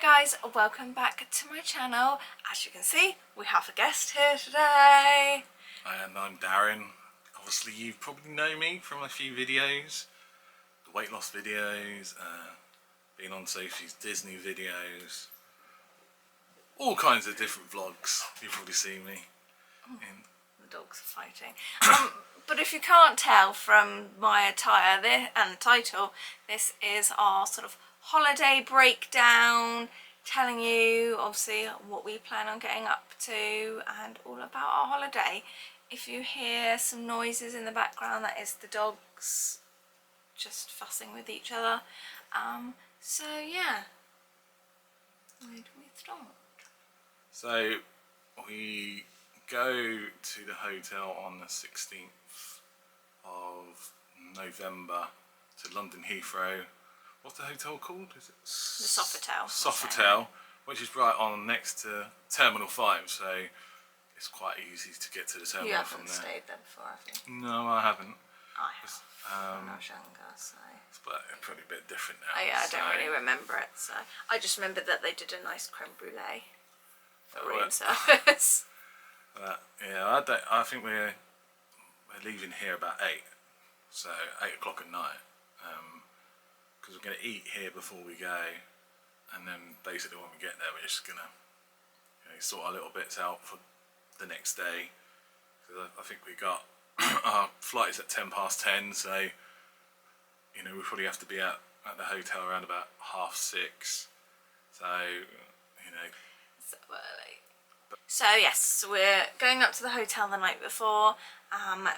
guys, welcome back to my channel. As you can see, we have a guest here today. I'm Darren. Obviously you probably know me from a few videos, the weight loss videos, being on Sophie's Disney videos, all kinds of different vlogs you've probably seen me in. The dogs are fighting. But if you can't tell from my attire and the title, this is our sort of holiday breakdown, telling you obviously what we plan on getting up to and all about our holiday. If you hear some noises in the background, that is the dogs just fussing with each other. So yeah, where do we start? So we go to the hotel on the 16th of November to London Heathrow. What's the hotel called? Is it The Sofitel. Sofitel, which is right on next to Terminal 5, so it's quite easy to get to the terminal. You haven't from there. stayed there before, have you? No, I haven't. I have. When I was younger, so. It's probably a bit different now. Oh yeah, I don't really remember it, so I just remember that they did a nice creme brulee for room service. Yeah, I think we're leaving here about 8, so 8 o'clock at night, because we're going to eat here before we go, and then basically when we get there we're just going to sort our little bits out for the next day, because I think we got our flight is at 10:10, so we probably have to be at the hotel around about 6:30, so So early. So yes, we're going up to the hotel the night before.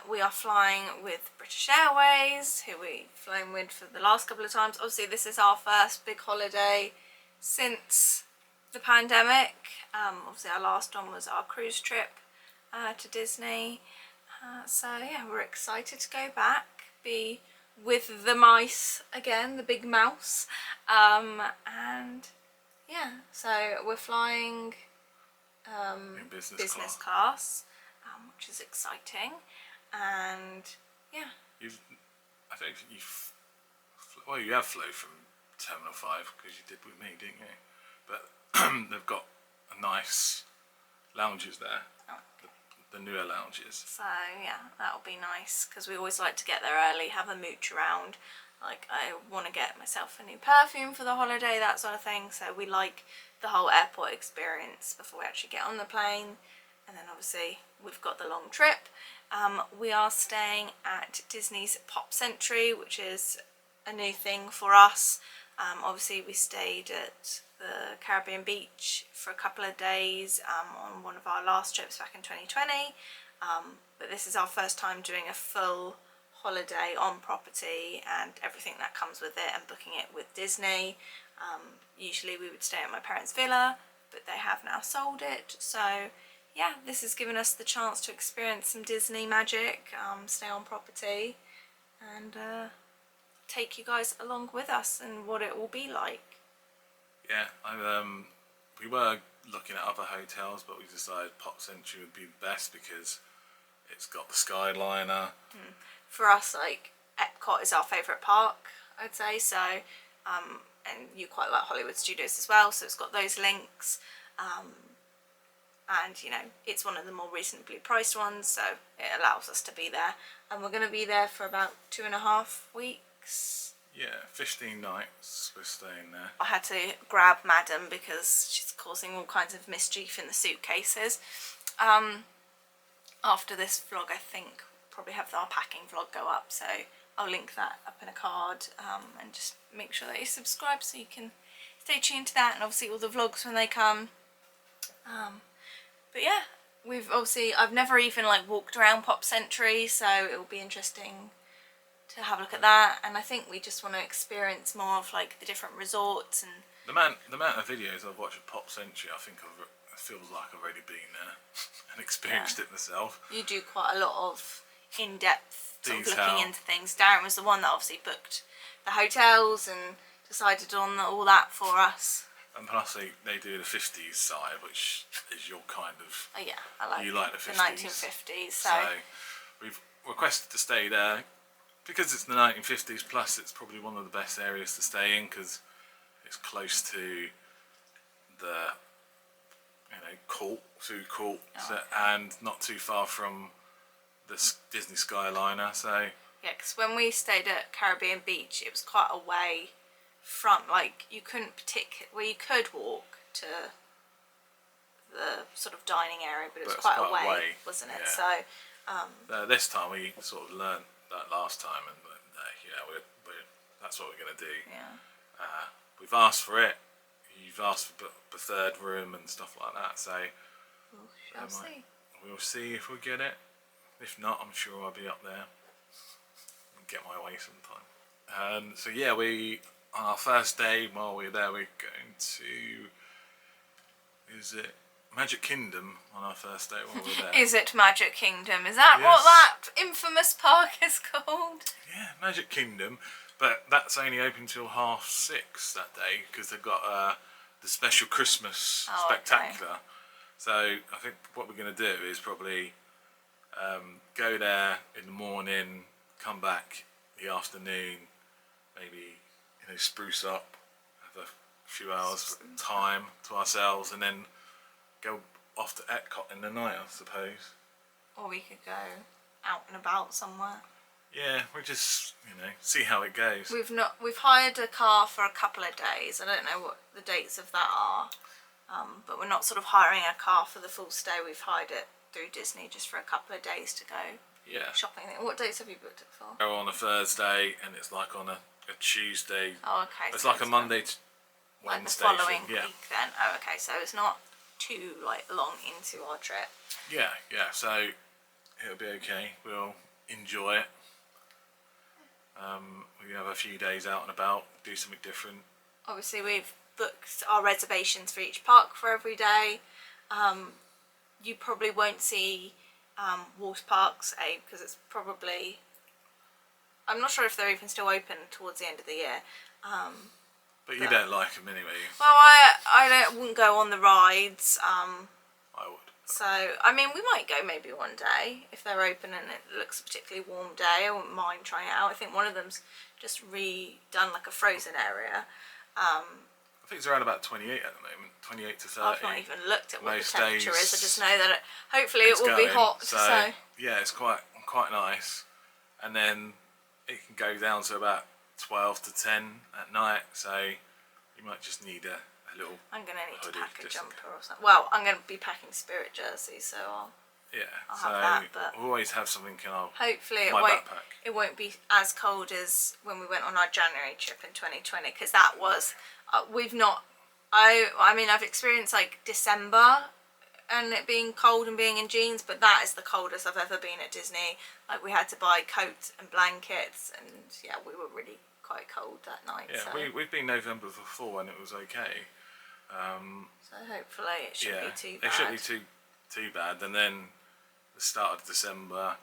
We are flying with British Airways, who we've flown with for the last couple of times. Obviously this is our first big holiday since the pandemic. Obviously our last one was our cruise trip to Disney. So yeah, we're excited to go back, be with the mice again, the big mouse. And yeah, so we're flying in business class, which is exciting. And yeah, I think you have flown from Terminal 5 because you did with me, didn't you? But they've got a nice lounges there, the newer lounges. so yeah, that'll be nice because we always like to get there early, have a mooch around. Like, I want to get myself a new perfume for the holiday, that sort of thing. So we like the whole airport experience before we actually get on the plane. And then obviously we've got the long trip. We are staying at Disney's Pop Century, which is a new thing for us. Obviously we stayed at the Caribbean beach for a couple of days on one of our last trips back in 2020. But this is our first time doing a full holiday on property and everything that comes with it, and booking it with Disney. Usually we would stay at my parents' villa, but they have now sold it. So yeah, this has given us the chance to experience some Disney magic, stay on property, and take you guys along with us and what it will be like. Yeah, we were looking at other hotels, but we decided Pop Century would be the best because it's got the Skyliner. For us, like, Epcot is our favourite park, I'd say, so, and you quite like Hollywood Studios as well, so it's got those links, and it's one of the more reasonably priced ones, so it allows us to be there. And we're going to be there for about 2.5 weeks. Yeah, 15 nights we're staying there. I had to grab Madam because she's causing all kinds of mischief in the suitcases. After this vlog, I think probably have our packing vlog go up, so I'll link that up in a card, and just make sure that you subscribe so you can stay tuned to that, and obviously all the vlogs when they come. But yeah, I've never even like walked around Pop Century, so it will be interesting to have a look at that. And I think we just want to experience more of like the different resorts and the amount of videos I've watched at Pop Century, I think it feels like I've already been there and experienced it myself. You do quite a lot of in-depth sort of detail. looking into things. Darren was the one that obviously booked the hotels and decided on all that for us. And plus they do the 50s side, which is your kind of... Oh yeah, I like, you like the 50s. 1950s. So we've requested to stay there because it's the 1950s, plus it's probably one of the best areas to stay in because it's close to the food court, okay. and not too far from the Disney Skyliner. So yeah, because when we stayed at Caribbean Beach, it was quite a way from, like, you couldn't you could walk to the sort of dining area, but it was quite a way, wasn't it? Yeah. So this time we sort of learnt that last time, and that's what we're going to do. yeah, We've asked for it. You've asked for the third room and stuff like that. So we shall see. we'll see if we get it. If not, I'm sure I'll be up there and get my way sometime. So yeah, on our first day while we're there, we're going to, is it Magic Kingdom on our first day while we're there? Is it Magic Kingdom? Is that Yes. what that infamous park is called? Yeah, Magic Kingdom, but that's only open till 6:30 that day because they've got the special Christmas spectacular. Okay. So I think what we're going to do is probably go there in the morning, come back the afternoon, maybe spruce up, have a few hours time to ourselves, and then go off to Epcot in the night, I suppose. Or we could go out and about somewhere. Yeah, we just see how it goes. We've hired a car for a couple of days. I don't know what the dates of that are, but we're not sort of hiring a car for the full stay. We've hired it through Disney just for a couple of days to go shopping. What dates have you booked it for? Go on a Thursday, and it's like on a Tuesday. Oh, okay. It's so like a Monday to like Wednesday. the following thing. Yeah. week then. Oh, okay. So it's not too long into our trip. Yeah. So it'll be okay. We'll enjoy it. We have a few days out and about, do something different. Obviously, we've booked our reservations for each park for every day. You probably won't see water parks, because it's probably, I'm not sure if they're even still open towards the end of the year. But you don't like them anyway. Well, wouldn't go on the rides. I would. So, I mean, we might go maybe one day if they're open and it looks a particularly warm day. I wouldn't mind trying it out. I think one of them's just redone like a frozen area. I think it's around about 28 at the moment, 28 to 30. I've not even looked at what Most the temperature days is. I just know that hopefully it will be going, hot. So yeah, it's quite nice. And then it can go down to about 12 to 10 at night. So you might just need a little. I'm going to need to hoodie, pack a just jumper or something. Well, I'm going to be packing Spirit jersey, so I'll so have that. But we'll always have something in our hopefully my backpack. it won't be as cold as when we went on our January trip in 2020, because that was we've not. I mean, I've experienced like December and it being cold and being in jeans, but that is the coldest I've ever been at Disney. Like, we had to buy coats and blankets, and yeah, we were really quite cold that night. Yeah, so. we've been November before and it was okay. So hopefully it shouldn't be too bad. It shouldn't be too bad. And then the start of December,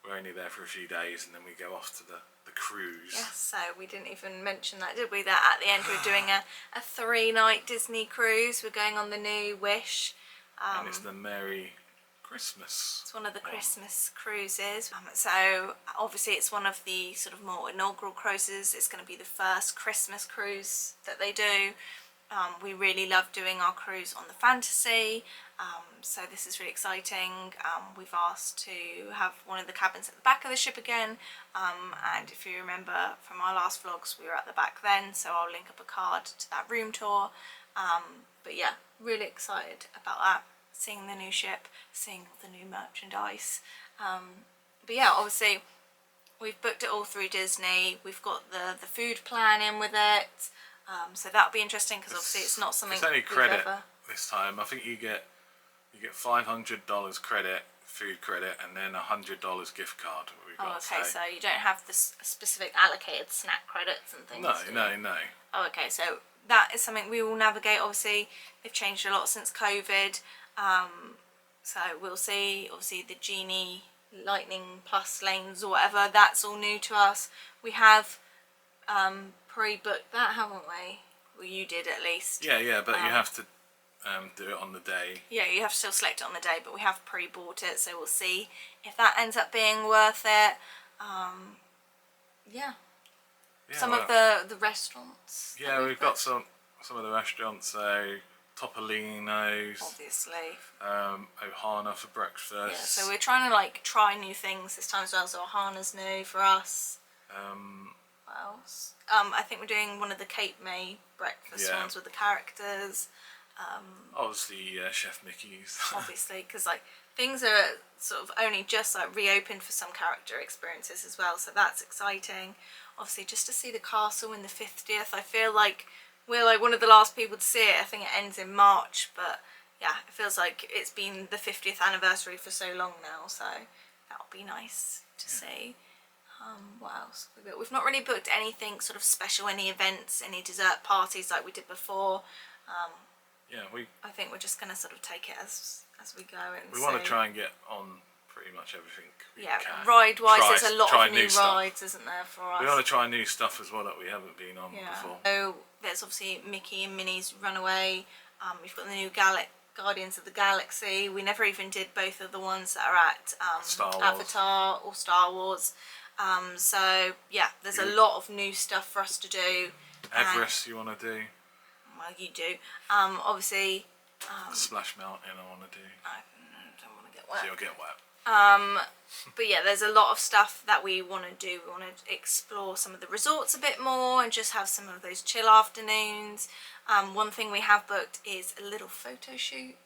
we're only there for a few days, and then we go off to the cruise. Yes, so we didn't even mention that, did we? That at the end we're doing a 3-night Disney cruise. We're going on the new Wish. And it's the Merry Christmas. It's one of the Christmas cruises. So obviously it's one of the sort of more inaugural cruises. It's going to be the first Christmas cruise that they do. We really love doing our cruise on the Fantasy, so this is really exciting. We've asked to have one of the cabins at the back of the ship again, and if you remember from our last vlogs, we were at the back then, so I'll link up a card to that room tour. But yeah, really excited about that, seeing the new ship, seeing all the new merchandise. But yeah, obviously we've booked it all through Disney. We've got the food plan in with it. So that'll be interesting, because obviously it's not something. It's only credit this time. I think you get $500 credit, food credit, and then $100 gift card. Oh, okay. So you don't have this specific allocated snack credits and things. No. Oh, okay. So that is something we will navigate. Obviously, they've changed a lot since COVID. So we'll see. Obviously, the Genie Lightning Plus lanes or whatever, that's all new to us. We have pre-booked that, haven't we? Well, you did at least. Yeah, but you have to do it on the day. Yeah, you have to still select it on the day, but we have pre-bought it, so we'll see if that ends up being worth it. Some of the restaurants. Yeah, we've got some of the restaurants. So Topolino's, obviously. Ohana for breakfast. Yeah, so we're trying to like try new things this time as well. So Ohana's new for us. What else? I think we're doing one of the Cape May breakfast ones with the characters. Obviously, Chef Mickey's. Obviously, because like things are sort of only just like reopened for some character experiences as well, so that's exciting. Obviously, just to see the castle in the 50th, I feel like we're like one of the last people to see it. I think it ends in March, but yeah, it feels like it's been the 50th anniversary for so long now, so that'll be nice to see. What else? We've not really booked anything sort of special, any events, any dessert parties like we did before. I think we're just going to sort of take it as we go. And we want to try and get on pretty much everything we can. Ride-wise, there's a lot of new rides, isn't there, for us? We want to try new stuff as well that we haven't been on before. So there's obviously Mickey and Minnie's Runaway. We've got the new Guardians of the Galaxy. We never even did both of the ones that are at Avatar or Star Wars. So yeah, there's a lot of new stuff for us to do. Everest you want to do? Well, you do. Obviously. Splash Mountain I want to do. I don't want to get wet. So you'll get wet. But yeah, there's a lot of stuff that we want to do. We want to explore some of the resorts a bit more and just have some of those chill afternoons. One thing we have booked is a little photo shoot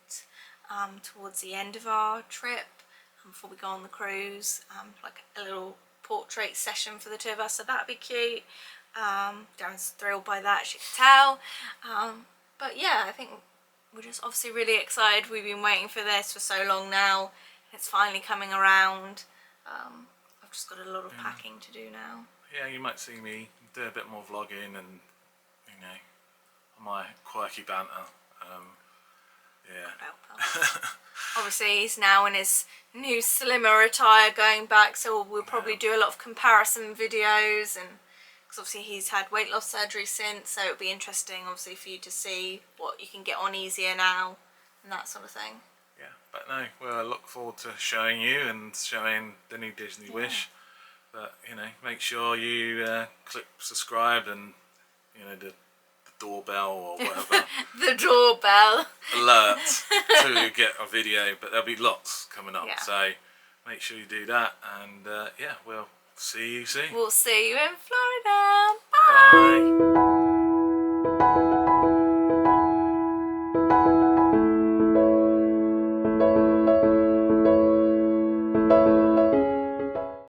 towards the end of our trip before we go on the cruise. Like a little portrait session for the two of us, so that'd be cute. Darren's thrilled by that, as you can tell. But yeah, I think we're just obviously really excited. We've been waiting for this for so long now. It's finally coming around. I've just got a lot of packing to do now. Yeah, you might see me do a bit more vlogging and, you know, my quirky banter. Obviously he's now in his new slimmer attire going back, so we'll probably do a lot of comparison videos, and because obviously he's had weight loss surgery since, so it'll be interesting obviously for you to see what you can get on easier now and that sort of thing. Yeah, but no, well, I look forward to showing you and showing the new Disney Wish. But, you know, make sure you click subscribe and, you know, the doorbell or whatever. The doorbell. Alert to get a video, but there'll be lots coming up. So make sure you do that, and yeah, we'll see you soon. We'll see you in Florida. Bye. Bye.